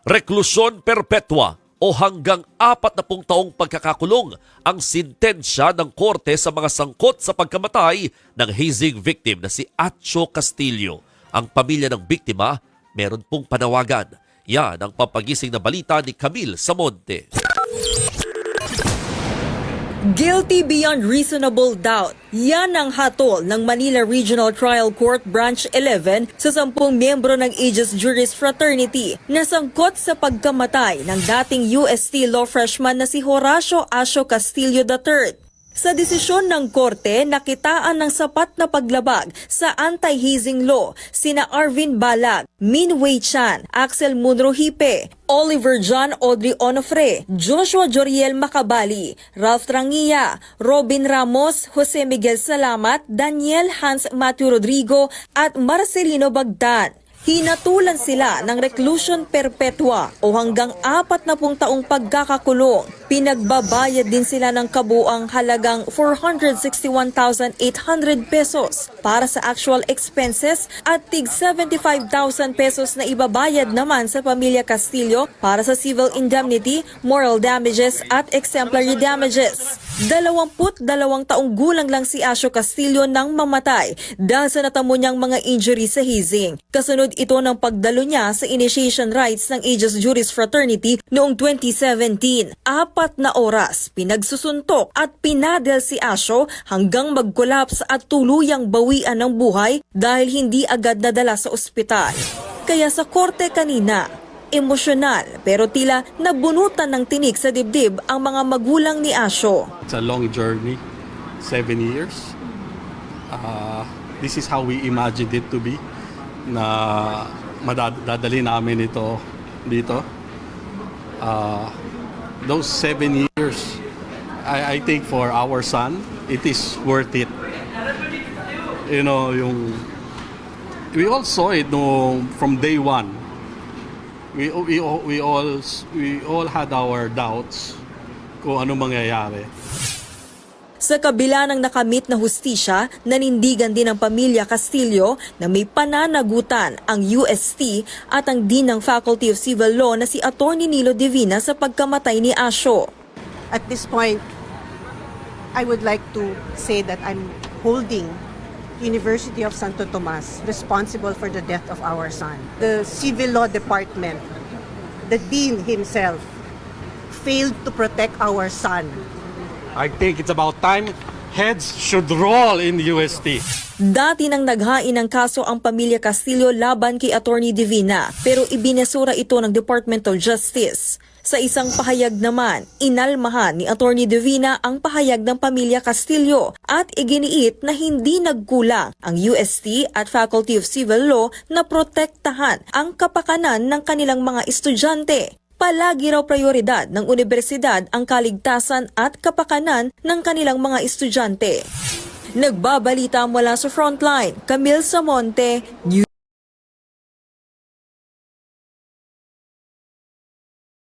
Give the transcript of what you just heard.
Reklusyon perpetua o hanggang 40 taong pagkakakulong ang sintensya ng korte sa mga sangkot sa pagkamatay ng hazing victim na si Acho Castillo. Ang pamilya ng biktima meron pong panawagan. Yan ang pampagising na balita ni Camille Samonte. Guilty beyond reasonable doubt. Yan ang hatol ng Manila Regional Trial Court Branch 11 sa 10 miyembro ng Aegis Juris Fraternity na sangkot sa pagkamatay ng dating UST law freshman na si Horacio Acho Castillo III. Sa desisyon ng korte, nakitaan ng sapat na paglabag sa anti-hazing law sina Arvin Balag, Min Wei Chan, Axel Munro Hipe, Oliver John Audrey Onofre, Joshua Joriel Macabali, Ralph Trangia, Robin Ramos, Jose Miguel Salamat, Daniel Hans Matthew Rodrigo at Marcelino Bagdan. Hinatulan sila ng reclusion perpetua o hanggang 40 taong pagkakakulong. Pinagbabayad din sila ng kabuang halagang 461,800 pesos para sa actual expenses at tig 75,000 pesos na ibabayad naman sa pamilya Castillo para sa civil indemnity, moral damages at exemplary damages. 22 taong gulang lang si Acho Castillo nang mamatay dahil sa natamo niyang mga injury sa hazing. Kasunod ito ng pagdalo niya sa initiation rites ng Aegis Juris Fraternity noong 2017. 4 na oras pinagsusuntok at pinadel si Acho hanggang mag-collapse at tuluyang bawian ng buhay dahil hindi agad nadala sa ospital. Kaya sa korte kanina, emosyonal pero tila nabunutan ng tinik sa dibdib ang mga magulang ni Acho. It's a long journey, 7 years. This is how we imagined it to be, na madadali namin ito dito. Those 7 years, I think for our son, it is worth it. You know, we all saw it from day one. We all had our doubts kung ano mangyayari. Sa kabila ng nakamit na hustisya, nanindigan din ang pamilya Castillo na may pananagutan ang UST at ang Dean ng Faculty of Civil Law na si Atty. Nilo Divina sa pagkamatay ni Acho. At this point, I would like to say that I'm holding University of Santo Tomas responsible for the death of our son. The Civil Law Department, the Dean himself, failed to protect our son. I think it's about time heads should roll in UST. Dati nang naghain ng kaso ang pamilya Castillo laban kay Atty. Divina pero ibinasura ito ng Department of Justice. Sa isang pahayag naman, inalmahan ni Atty. Divina ang pahayag ng pamilya Castillo at iginiit na hindi nagkulang ang UST at Faculty of Civil Law na protektahan ang kapakanan ng kanilang mga estudyante. Palagi raw prioridad ng universidad ang kaligtasan at kapakanan ng kanilang mga estudyante. Nagbabalita mula sa Frontline, Camille Samonte, News.